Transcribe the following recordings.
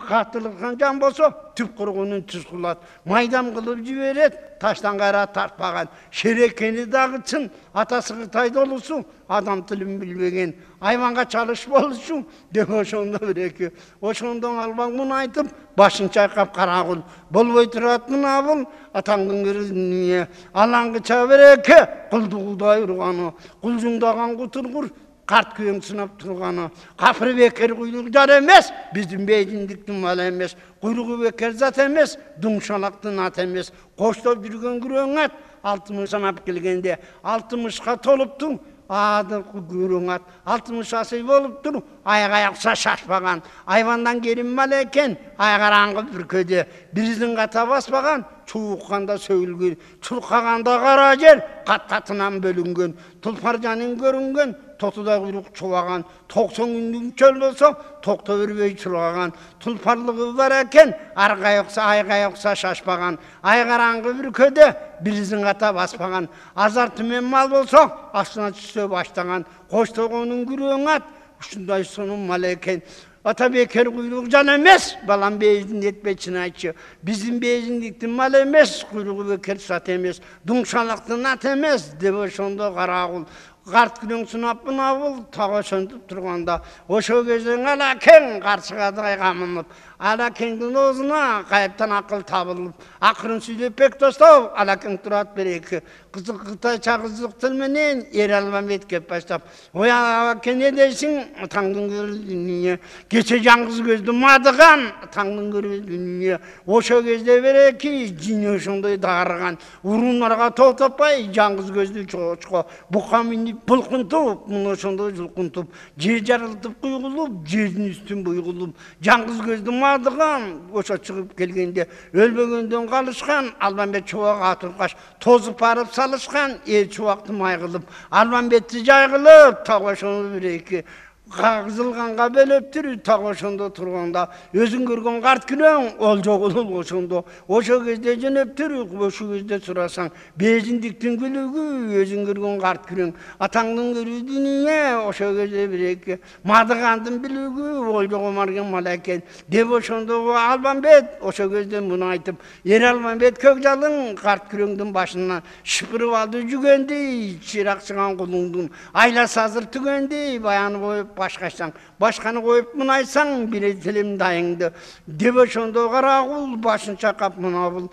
Katılıkkan can bolsa tüp kurgunun tüz kılat. Maydam kılıp jiberet, taştan kayra tartpagan. Şerekeni dağıtsın, atası Kıtay'da olursun. Adam tilin bilbegen, hayvanga çalış olursun. Deme oşonda bireki. Oşondan alban bunu aytıp, başın çaykap karakul. Bolboy turatmın abul, atandın görüzünüye. Alankı çabereki, kıldığı urganı. Kulcundağın kuturgur. Kart köyün sınıp turganı. Kapırı beker kuyruk jar emes, bizim beydindiktin mal emes. Kuyruğu beker zat emes, dumşalaktın at emes. Koştop жүрген күрөң at, 60 sanap kelgende, 60'ka toluptun. Adı gürün at, 60 asıy boluptur, ayak-ayaksa şaşpagan. Ayvandan gelin mal eken, aygarangı bir köde. Birizin kata baspagan, çuğukkanda söylgün. Çulkaganda kara jer, kat-katынан bölüngen. Tulparjanın görüngen, totuda kuyruk çuvagan, 90 gündün çöl olsa, tokta vermey çulgagan. Tulparlığı var eken, arga yoksa, ayga yoksa şaşpagan. Aygarangı bir köde, birizin kata baspagan. Azar tümen mal olsa, aslına çüse baştagan. Koştoğunun gürüğün at, şunday sonun mal eken. Ata beker kuyruk jan emes, balam beyzin etmeçin ayçı. Bizim beyzindiktin mal emes, kuyruğu beker sat emes. Dumşalaktın at emes, debe şonda karagul. Kart günün sınapın avul, tağa söndüp turganda. Oşo gözden ala ken, karşıga daygamınıp. Ala kendin ozuna, kayıptan akıl tabılıp. Akırın süylep pek dostov, ala ken turat bereki. Kızıl Kıtay çağızlık tilmenen, er almam etkep baştap. Oya ala ken ne deysin, tangdın görü dünya. Geçe cangız gözlü madıgan, tangdın görü dünya. Oşo gözde bereki, cini şonday dağırgan. Urunlarga toptapay, cangız gözlü çoğuçko. Buqa minip bulkuntup, bunu şonday julkuntup. Jer jarıltıp kuygulup, jerin üstün buygulup. Cangız gözlü madıgan, oşa çıkıp gelgende. Ölbegönden kalışkan, Almanbet çoğak atırkaş. Tozup barıp salışkan, el çoğaktı maygılıp. Almanbet'i jaygılıp, tağa şonu bireki. Kızılganға bölöptür, tağa şonda turganda. Özün görgön kart külöň, ol jogulul oşonda. Oşo kezde jönöptür, oşo kezde surasan. Bejindiktin gülügü, özün görgön kart külöň. Ataňdyň görü dünya, oşo kezde bireki. Madıgandın bilügü, ol jogomargen maleken. Dep oşonda Almanbet, oşo kezde bunu aytıp. Er Almanbet Kökjalın kart külöňdün başından şıpırıp aldı jügendi, çirak çıgan kuluňdun. Aylas hazır tügendi, bayanı koyup başkaçtan. Başkanı koyup bunu aysan, biri tilim dayındı. Debe şonda karagul, başın çakap mına bul.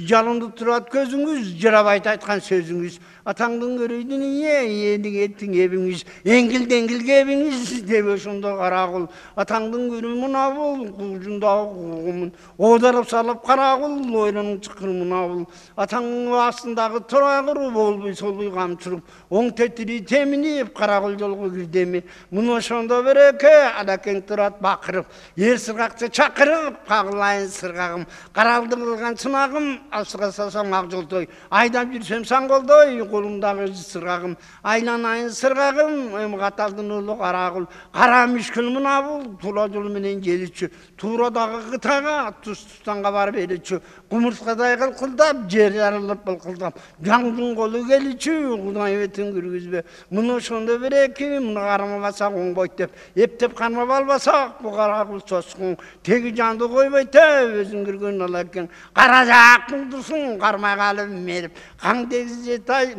Jalındı turat gözüngüz, jırabayt aytkan sözüngüz. Ataňdyň görüydün iye, edik ettin ebiňiz. Engil-dengil ebiňiz, debe şonda karagul. Ataňdyň görü mına bul, kulcunda kuğumun. Odaryp salıp karagul, oýlanyň çykır mına bul. Ataňdyň aslyndaky toragyr, bolboy solboy gamçyryp. Oň tetiri teminip, karagul jolga girdemi. Muну şonda bereke, alaken turat bakırıp. Yer sırgakça çakırıp, kagılayın sırgagım. Karaldı kılgan sınagım, asıga salsam akjoltoy. Aydap jursem sangoldoy, kolumdagy sırgagım. Aylanayın sırgagım, emgataldın ulu karagul. Kara müşkül muna bul, tula jol menen gelitçü. Turadagı Kıtaga, tustanga barıp elitçü. Kumurskaday kılkıldap, jer yarılıp bılkıldap. Jangdın kolu gelitçü, Kuday etin kürgüzbe. Muну şonda bereke, munu karama basak oңboyt dep. Eптеп karma balbasak, bu karagul çoskuň. Tegi jandy koyboyt dep, özüň görgön alaken. Karajak buldusun, karmay kalıp merip. Kaň degiz jetay.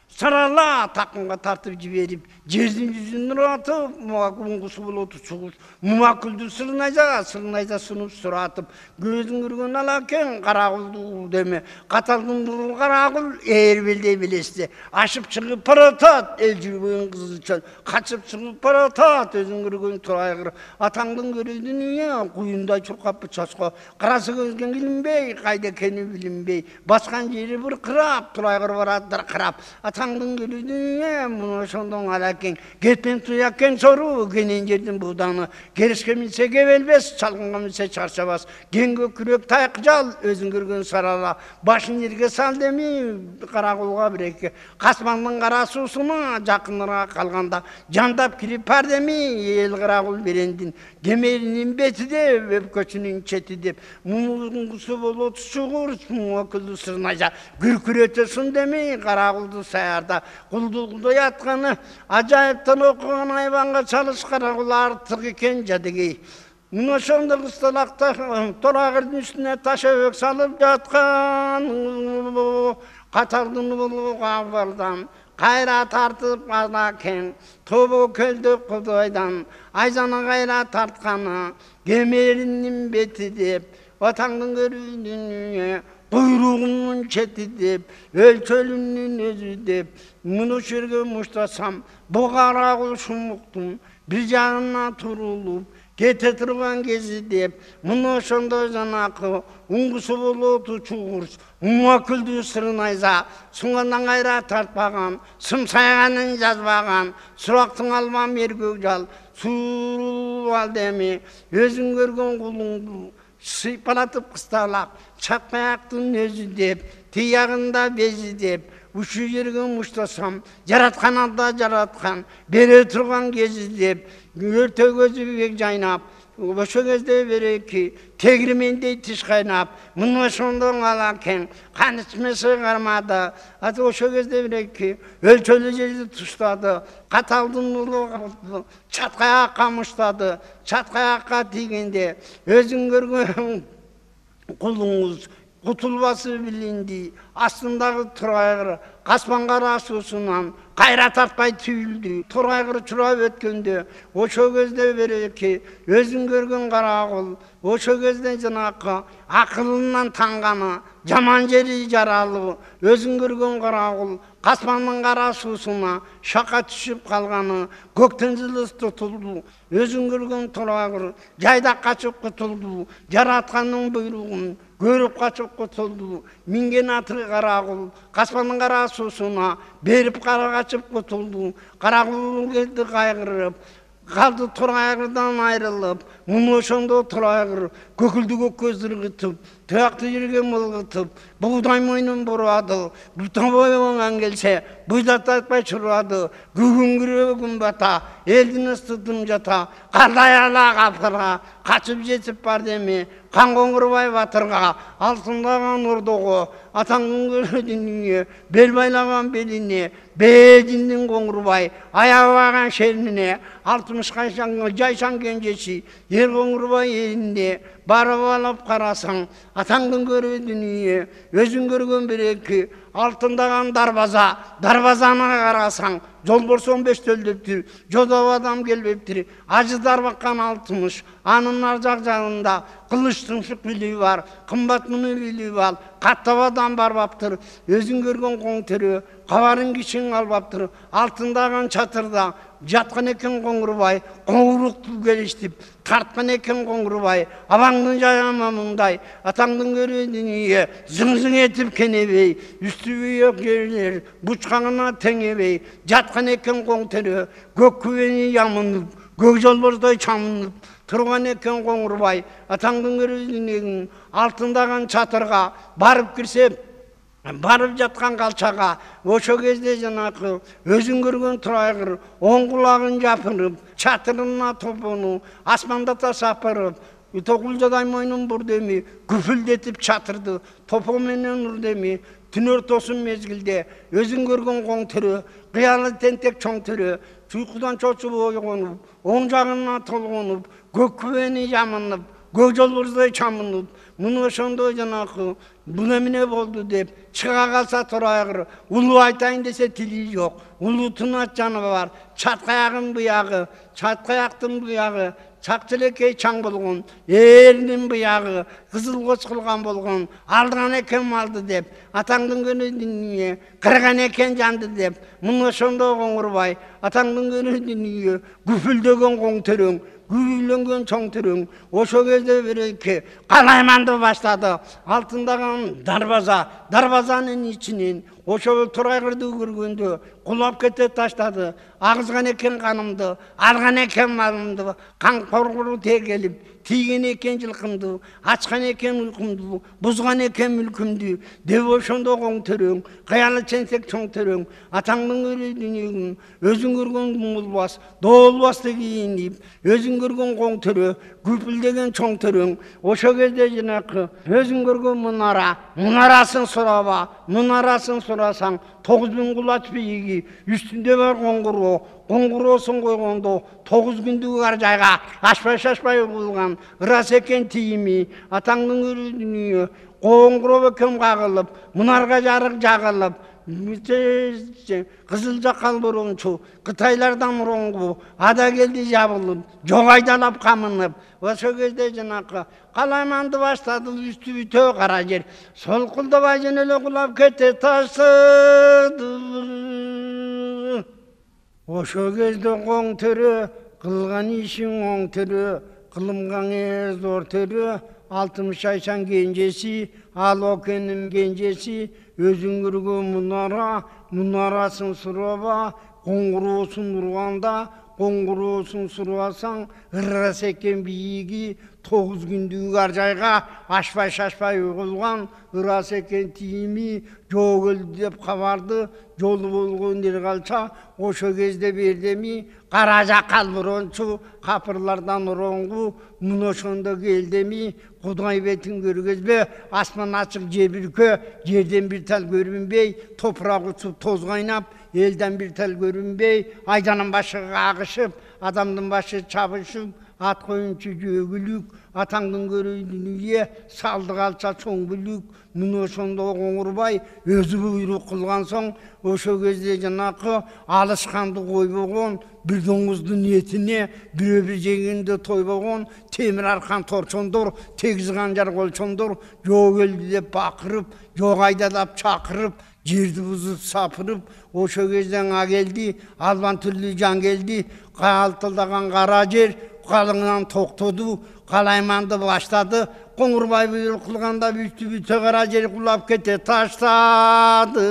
Sarala takımga tartıp jiberip, jerin yüzünden atıp, muakungusu bulutu çuğuz. Muaküldü sırnayza sunup suratıp, gözün görgön alaken karaguldu deme. Kataldın durul karagul, eğer bilesti. Aşıp çıkıp paratat, el jürgön kızılçan. Kaçıp çıkıp paratat, özün görgön turaygır. Ataňdyň görüydün ya, kuyunda çurkapı çaşka. Karası gözgen bilinbey, kayda keni bilinbey. Baskan jeri bir kırap, turaygır varadır kırap. Ataňdyň görüydün, muну şondan alaken. Getmen tuyakken soru, genen жердin buğdanı. Gerişke minse gebelbes, çalgınga minse çarşabas. Genge kürek tayqjal, özün görgön sarala. Başın yerge sal demi, karagulga bireke. Kasmandyň kara suusuna, jakynlara kalganda. Jandap kirip par demi, el karagul berendin. Gemerinin beti de, öpköçünün çeti dep. Munuňgusu bolup çugur, muakıldı sırnaja. Gürküretesin demi, karaguldu sayarda. Kuldulda yatkanı, acayipten okugan ayvanga çalış karagul artık eken jadıgey. Мына ошондо кысталакта торагырдын үстүнө ташөбөк салып жаткан катардын абалдан кайра тартып алакен тобу көлдөп кудайдан айзаны кайра тартканы кемеринин бети деп ватаңдын көрүүнүн куйругунун чети деп өлчөлүнүн өзү деп муну жерге муштасам бугара кул шумуктун бир жагына турулуп кете турган кези деп муну ошондой жанакы уңгусу болоту чугурс уңакүлдүү сырын айза суңандан кайра тартпаган сым сайганын жазбаган сурактың албам эркек жал суурул деми өзүң көргөн кулуңду сыйпалатып кысталап чапаяктын өзү деп тиягында бези деп ушул жерге муштасам жараткан алда жараткан бере турган кези деп өртө көзү бек жайнап ошол кезде береки тегирмендей тиш кайнап муну ошондон алакен кан ичмесе кармады ошол кезде береки өлчөлүү жерди туштады каталдын улу чаткаякка муштады чаткаякка тийгенде өзүң көргөн кулуңуз кутулбасы билинди астындагы турайгыр каспан кара суусунан кайра тартпай түйүлдү турайгыр чурап өткөндө ошол кезде береки өзүң көргөн кара кул ошол кезде жанакы акылынан танганы жаман жери жаралуу өзүң көргөн кара кул каспандын кара суусуна шака түшүп калганы көктөн жылы тутулду өзүң көргөн турайгыр жайдак качып кутулду жараткандын буйругун көрүп качып кутулду минген аты кара кул каспандын кара суусуна берип кара качып кутулду кара кул келди кайгырып калды турайгырдан айрылып муну ошондо турайгыр көкүлдү көккө ыргытып тыякты жерге мылгытып бугдай мойнун бурады боюңан келсе буйдатпай чурады күгүңгүрө күн бата элдин ыстытын жата кандай ала капырга качып жетип бар деми кан коңурбай батырга алтындаган ордого атаңдын көрөдүнүнө бел байлаган белине бээжиндин коңурбай аябаган шерине 60 жайшан кенжеси эл коңурбай элинде барып алып карасаң атаңдын көрөдүнүнө өзүң көргөн береки алтындаган дарбазаны карасаң жолборсон бештөлдөптүр жодоп адам келбептир ажыдар баккан 60 анын ар жагында кылычтын шыкпили бар кымбат муну билип ал каттап адам барбаптыр өзүң көргөн коң төрө кабарын кишиң албаптыр алтындаган чатырда жаткан экен коңурбай коңурукту келиштип тарткан экен коңурбай абаңдын жайамамыңдай атаңдын көрөдүнүнө зың этип кенебей үстү бүйөк жерлер бучкаңына теңебей жаткан экен коң төрө көк күбөни ямынып көк жолбордой чамынып турган экен коңурбай атаңдын көрөдүнүнүн алтындаган чатырга барып кирсе барып жаткан калчага ошол кезде жанакы өзүң көргөн турайгыр оң кулагын жапырып чатырына топону асмандата сапырып токулжадай мойнун бурдеми күпүлдетип чатырды топо менен урдеми түн ортосун мезгилде өзүң көргөн коң төрө кыялы тентек чоң төрө уйкудан чочуп ойгонуп оң жагына толгонуп көк күбөни жамынып көк жолбордой чамынып муну ошондой жанакы бул эмне болду деп чыга калса турайгыр улуу айтайын десе тили жок улуутун атжаны бар чаткаягын буягы чаткаяктын буягы чакчелекей чаң болгон эринин буягы кызыл коч кылган болгон алдыган экен малды деп атаңдын көрөдүнүнө кырган экен жанды деп муну ошондой коңурбай атаңдын көрөдүнүнө күпүлдөгөн коң төрөң күйлөнгөн чоң төрөң ошол кезде береки калайманды баштады алтындаган дарбазанын ичинен ошол турайгырды көргөндө кулап кете таштады агызган экен канымды алган экен малымды кан коргуру тегелип тийген экен жылкымды ачкан экен уйкумду бузган экен мүлкүмдү деп ошондо коң төрөң кыялы ченсек чоң төрөң атаңдын көрөдүнүнүн өзүң көргөн мулбас доолбасты кийинип өзүң көргөн коң төрө күпүлдеген чоң төрөң ошол кезде жанакы өзүң көргөн мунарасын сураба Munaрасын сұрасаң, 9000 құлач биігі, үстінде бар қоңғыру, қоңғырусын қойғанды, 9 күндігі қар жайға, ашпай ұғылған, рас екен тиімі, атаңның өрі дүние, қоңғыру кім қағылып, мұнарға жарық жағылып, қызыл жақал бұрыншу, Қытайлардан ұрыңғы, ада келді жабылып, жоғайдалап қамынып, осы кезде жаңақы қалайманды бастады үсті үте қара жер, сол құлды бәженелі құлап кете тасыды. Осы кезде қоң түрі, қылған ишің оң түрі, қылымған зор түрі, 60 айсан кенжесі, ал окенім кенжесі, өзің үргі мұнарасын сұраба, қоңғырусын ұрғанда, қоңғырусын сұрасаң, ыррас екен биігі, 9 күндігі қар жайға, ашпай ұғылған, ыррас екен тиімі, жоқ өлді деп қабарды, жолы болған ер қалса, осы кезде бердемі, қара жақал бұроншу, қапырлардан ұрыңғы, мұношында келдемі, Құдай бетін көргізбе, аспан ашық жебіркі, жерден бір тәл көрінбей, топырақ ұшып тоз қайнап, елден бір тәл көрінбей, айданын башы қағышып, адамдың башы чабышып, ат қойыншы жөгілік, атаңдың көрейдіңе, салды қалса соң бүлік, мұны сонда қоңырбай, өзі бұйрық қылған соң, осы кезде жаңақы алысқанды қой болған, бір доңыздың етіне, бір жегенді той болған, темір арқан торчондыр, тегіз қанжар қолчондыр, жоқ өлді деп бақырып, жоқ айдалап чақырып, жерді бұзып сапырып, осы кезден келді, албан түрлі жан келді, қалтылдаған қара жер, қалыңнан тоқтады, қалайманды баштады, Қоңырбай бұйрық қылғанда бүсті қара жер құлап кете таштады.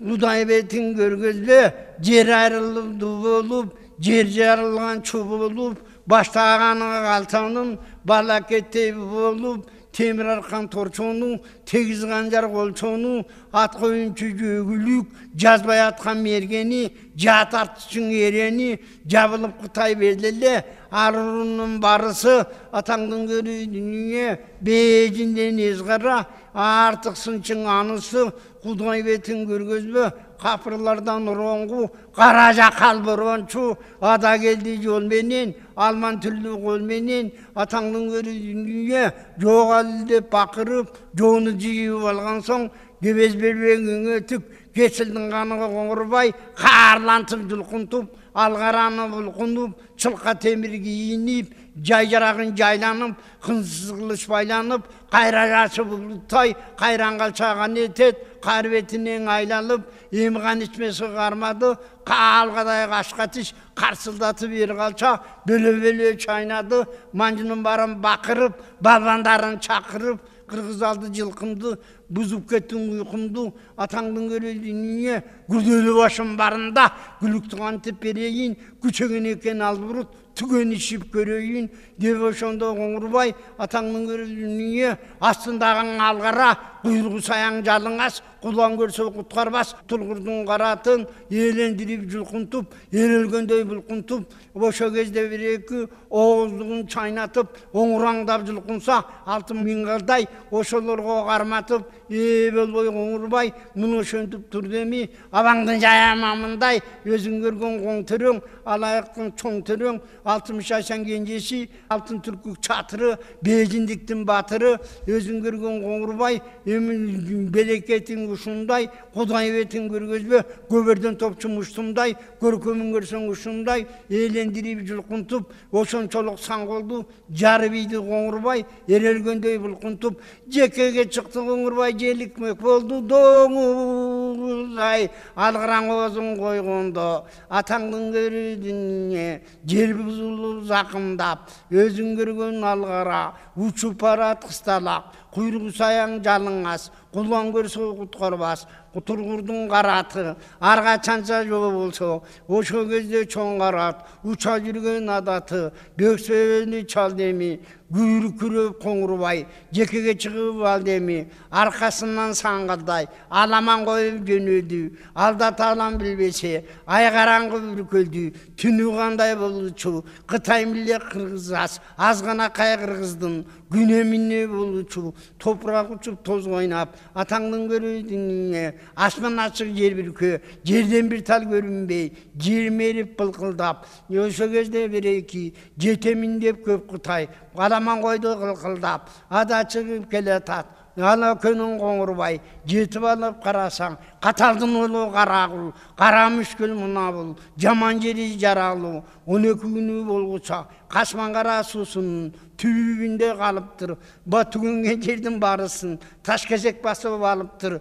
Құдай бетін көргізбе, жер айрылды болып, жер жарылған шу болып, баштағаны қалтаным, бала кеттей болып, темір арқан торчону, тегіз қанжар қолчону, ат қойыншы жөгілік, жазбай атқан мергені, жат артышың ерені, жабылып Қытай берділі, арырының барысы, атаңдың көрі дүние, бейжінден езғара, артықсыншың анысы, Құдай бетін көргізбе, қапырлардан ұрыңғы, қара жақал бұроншу, ада келді жолменен, алман түрлі қолменен, атаңның көрі дүние, жоқ әлі деп бақырып, жоны жиып алған соң, кебез бербеңің өтіп, кесілдің қанығы Қоңырбай, қарлантып жұлқынтып, алғараны бұлқынып, шылқа темір киініп, жай жарағын жайланып, қынсыз қылыш байланып, қайра жасы бұлтай, қайран қалшаған етет, қар бетінен айланып, емған ішмесі қармады, қалғадай қашқатыш, қарсылдатып ер қалша, бөле-бөле чайнады, манжының барын бақырып, балбандарын чақырып, қырғыз алды жылқымды, бұзып кеттің ұйқымды, атаңдың көрі дүние, күрделі башым барында, күлікті қантып берейін, күчеген екен албұрыт, түген ішіп көрейін, деп ошонда Қоңырбай, атаңның көрі дүние, астындағын алғара, құйрығы саяң жалыңас, құлан көрсе құтқарбас, тұлғырдың қаратын, елендіріп жұлқынтып, елелгендей бұлқынтып, ошо кезде бір-екі оғыздығын чайнатып, оңыраңдап жұлқынса, 6000 қалдай, ошоларға қарматып, болбой Қоңырбай, мұны шөntіп тұр демей, абаңдың жаямамындай, өзің көрген қоң түрің, алаяқтың чоң түрің, 60 айсан кенжесі, алтын түркік чатыры, бейжіндіктің батыры, өзің көрген Қоңырбай, берекетің ұшындай, Құдай бетін көргізбе, көберден топчы мұштымдай, көркөмін көрсен ұшындай, елендіріп жұлқынтып, ошон чолық сан қолды, жары бейді Қоңырбай, ерелгендей бұлқынтып, жекеге шықты Қоңырбай, желікмек болды доңызай, алғыран өзің қойғынды, атаңдың көрідіңе, жер бұзылып зақымдап, өзің көрген алғара, ұшып барат қысталақ, құйрығы саяң жалыңас, құлан көрсе құтқарбас, тұрғырдың қараты, арға чанша жолы болса, ошо кезде чоң қарат, ұша жүрген адаты, бөксөні чал деми, күйрі күреп Қоңырбай, жекеге шығып ал деми, арқасынан саңғалдай, аламан қойып жөнөді, алда талан білбесе, айғараңғы бүркөлді, түні қандай болучу, Қытай миле қырғыз аз ғана қай қырғыздың, күнеміне болучу, toprak uçup toz oynap, atаңдың көрүүдүнүне, асман ачык жер бүркө, жерден bir tal görünbей, жермерип былкылдап, ошо кезде береки, жетемин деп көп кытай, аламан койду кылкылдап, ада чыгып келатат. Ана көнүн коңурбай, жетип алып карасаң, каталдын улу карагул, кара мүшкүл мунабул, жаман жери жаралуу, 12 күнү болгуча, касман кара суусунун түбүндө калыптыр. Ба түгөнгөн жердин барысын таш кезек басып алыптыр.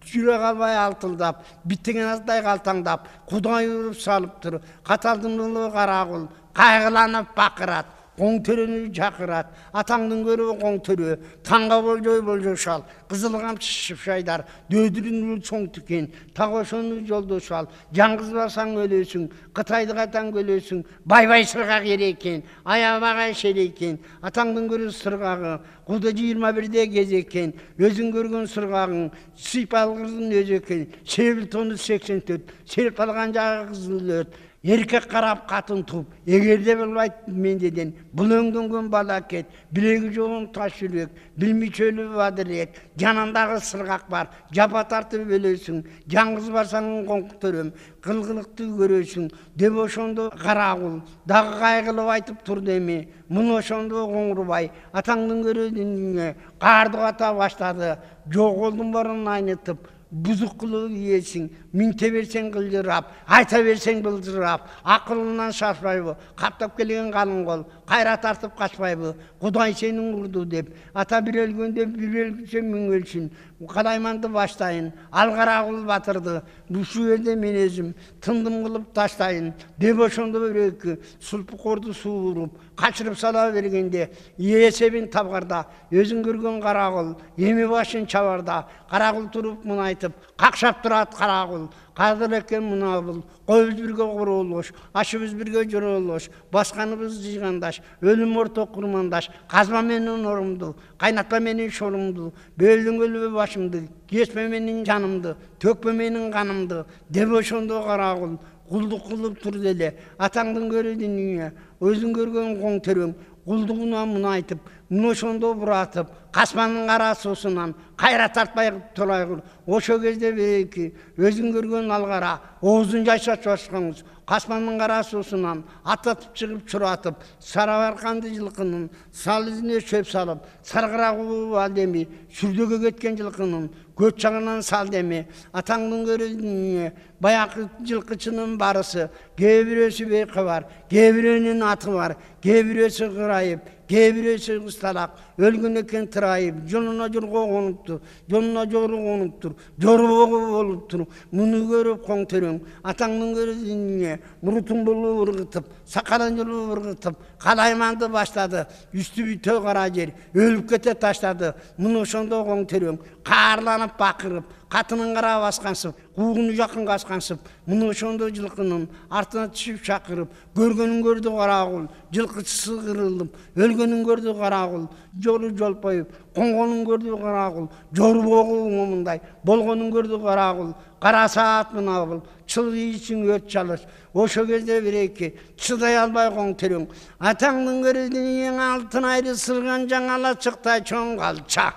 Жүрө калбай алтылдап, биттеген аздай калтаңдап, Кудай уруп салыптыр. Каталдын улу карагул, кайгыланып бакырат. Qoң төрөнү чакырат, атаңдын көрү qoң төрө, таңга болжошал, кызыл камчы шайдар, дөдүрүн чоң тикен, так ошону жолдошал, жаңгыз барсаң өлөсүң, Кытайды катаң өлөсүң, бай сырга керекен, аябагай шерекен, атаңдын көрү сыргагы, куды 21-де кезекен, өзүң көргөн сыргагың, сыйпалгыздын өзү экен, себил тону 84, серп алган жагы кызыл өрт. Erkek karap katın tup, egerde bilbayt mendeden, bulöngdөнгөн bala ket, bilegi жоğun taş yürek, bilmi çölü vadirek, janandağı sırgak var, japa tartıp өлөсүң, жаңгыз барсаң коңку төрөm, кылгылыкты көрөсүң, деп ошондо карагул, дагы кайгылып айтып тур деме, муну ошондо коңурбай, атаңдын көрөдүнүнө, карды ката баштады, жок болдун барын айнытып, buzuk kılığı yiyesin, minte versen kılcırap, ayta versen bılcırap, akılından şaşpay bu, kaptap gelgen kalın kol, kayra tartıp kaçpay bu, Kuday senin vurdu dep, ata bir ölgünde bir ölgüse min ölsün, kalaymandı başlayın, algara kul batırdı, bu şu yerde menezim, tındım kılıp taşlayın, dep oşonda börökü, sulpu kordu su vurup, kaçırıp sala vergende, yesebin tabgarda, özün görgön karakul, yemi başın çavarda, karakul turup mına aytıp, kakşap durat karakul, kadır eken mınabıl, koyuz birge kuruluş, aşımız birge jöroloş, baskanımız jigandaş, ölüm orta kurmandaş, kazma menin orumdu, kaynatma menin şorumdu, böldün ölü başımdı, geçme menin canımdı, tökme menin kanımdı, dep oşondo karakul, kulduk kılıp tur dele, atаңдын көрөdүнүнө, өзүң көргөн коң төрөң, кулдугуна муну айтып, муну ошондо буратып, касмандын кара суусунан кайра тартпай турайгыл. Ошо кезде береки, өзүң көргөн алгара, оозун жайшатып башкаңыз, касмандын кара суусунан ататып чыгып чуратып, сарабарканды жылкынын сал изине шөп салып, саргырагуу алдеми, сүрдөгө кеткен жылкынын көт жагынан сал деми, атаңдын көрөдүнүнө, баякы жылкычынын барысы, кээ бирөөсү бейкы бар, кээ бирөөнүн аты бар, кээ бирөөсү кырайып, кээ бирөөсү кысталак, өлгөн экен тырайып, жонуна жорго конуптур, жонуна жору конуптур, жорбогу болуптур. Муну көрүп коң төрөң, атаңдын көрөдүнүнө, мурутун болу ыргытып, сакалын жолу ыргытып, калайманды баштады, үстү бүтө кара жер, өлүп кете таштады. Муну ошондо коң төрөң, каарланып бакырып, катынын кара баскансып, куугуну жакын каскансып, муну ошондо жылкынын артына түшүп чакырып, көргөнүн көрдү карагул, жылкычысы кырылып, өлгөнүн көрдү карагул, жолу жолпоюп, коңгонун көрдү карагул, жорбогул момундай, болгонун көрдү карагул, кара саат мынабыл, чылый ичиң өрт чалыш. Ошо кезде береки, чыдай албай коң төрөң, атаңдын көрөдүнүн алтын айры сырган жаңала чыктай чоң калча.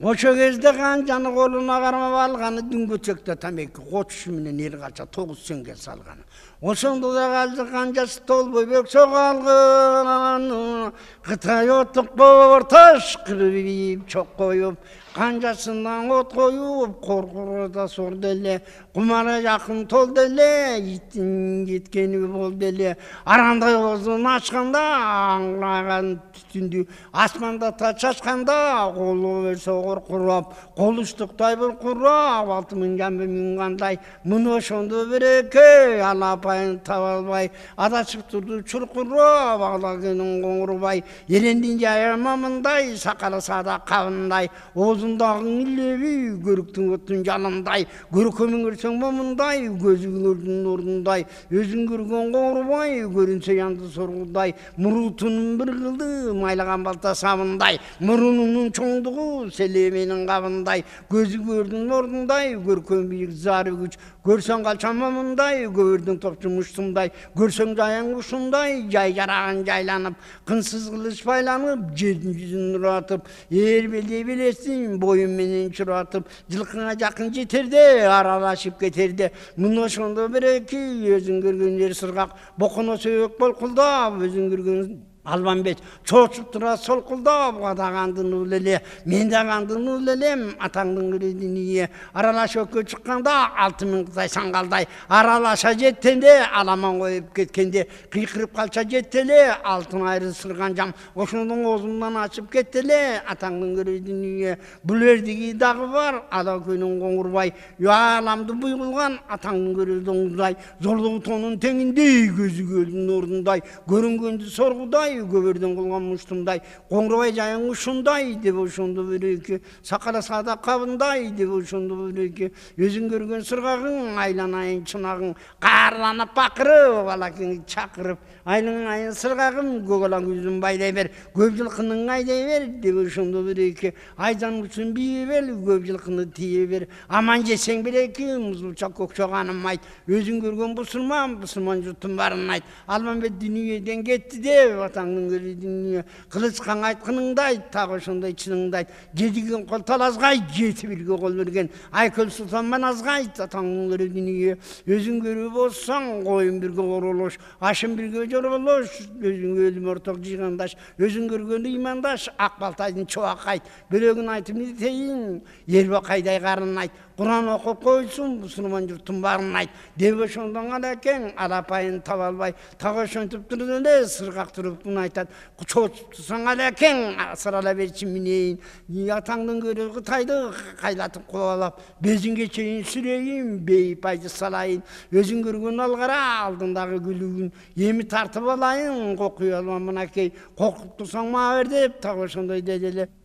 Ошо кезде канжаны колуна кармап алганы дүнгөчөктө тамеки кочушу менен эл кача 9 сөнгө салган. Ошондо да калды канжасы толбой бөксө калган. Кытай отук борташ кырып чок коюп, канжасынан от коюп, коркурда сор деле, кумара жакын тол деле, иттин кеткени бол деле, арандай оозун ачканда аңлаган түтүндү, асманда тач ачканда, колу берсе коркурап, колуштуктай бир курап, 6000 жамбы мингандай, муну ошондо береке, алапайын таба албай, адашып турду чуркурап, алагенин коңурбай, элендин жайырмамындай, сакалы сада кабындай, оозундагы илеби, көрүктүн оттун жанындай, көркөмүн көрсөң момундай, көзүңөрдүн ордундай, өзүң көргөн коңурбай, көрүнсө янды соргудай, мурутунун бир кылды, майлаган балта сабындай, мурунунун чоңдугу селеменин кабындай, көзү көрдүн ордундай, көркөм бийик зары күч, Görsen kalçama mınday, gördün topçu muştumday, görsen cayan kuşumday, cay jarağın caylanıp, kınsız kılıç paylanıp, жердің жүзін нұратып, ер белдей білесің, бойым менен çuratып, жылқыңа жақын жетерде, аралашып кетерде, мұны ошондо береки, өзүң көргөн жер сыргак, боконо сөйөк болкулдап, өзүң көргөн Албанбет чоочуп тура солкулдап адагандын улеле мен дагандын улелем атаңдын крединиye аралаш өккө чыкканда 6000 кытай саңгалдай аралаша жеттенде аламан коюп кеткенде кыйкырып калча жеттеле алтын айры сырган жам ошондун оозунан ачып кеттеле атаңдын крединиye бул эрдиги дагы бар ала көйнүн коңурбай аламды буйгулган атаңдын көрөдүңдай зорлугу тонун теңиндей көзү көлдүн ордундай көрүнгөндү соргудай göbürden kılgan muştumday, Kongrubay jayın uşunday, deb uşundu büreki, sakala sada kabınday, deb uşundu büreki, özün görgün sırgağın, aylanayın çınağın, qarlanıp bakırıp, alakin çakırıp, aylanayın sırgağın, gögolan yüzün bayday ver, göp yılkının ayday ver, deb uşundu büreki, aydan uçun biye ver, göp yılkını tiye ver, aman jesen bireki, muzulçak kokçoğanım ayt, özün görgün Müslüman jutun barın ayt, Almanbet dünyeden gitti de, vatanın görüdüğünü, kılıç kan aytkınыңды ayt, tağı şonday çınыңды ayt, jedigen kol talazgay, jeti bilge kol bergen, Ayköl Sultan manazgay, atanın görüdüğünü, özün görüp olsan, koyun birge koroloş, aşın birge joroloş, özün ölüm ortak jigandaş, özün görgönü imandaş, Akbaltaydın çoğak ayt, bölögün aytımını teyin, Yerbakayday karın ayt, Kur'an okup koysun, Müslüman yurtun barın ayt, debe şondan aleken, alapayın tavalbay, tağı şöntüp durduğunda sırgak durup bunu aytat, çoğutup tutsan aleken, sırala verçin mineyin, yatağının görür kıtaydı, kaylatıp kovalap, bezin geçeyin süreyim, beyip aycı salayın, özün görgün algara, aldığındağı gülüğün, yemi tartıp alayın, kokuyu almamına key, kokup tutsan maver deyip, tağı şonday dedele.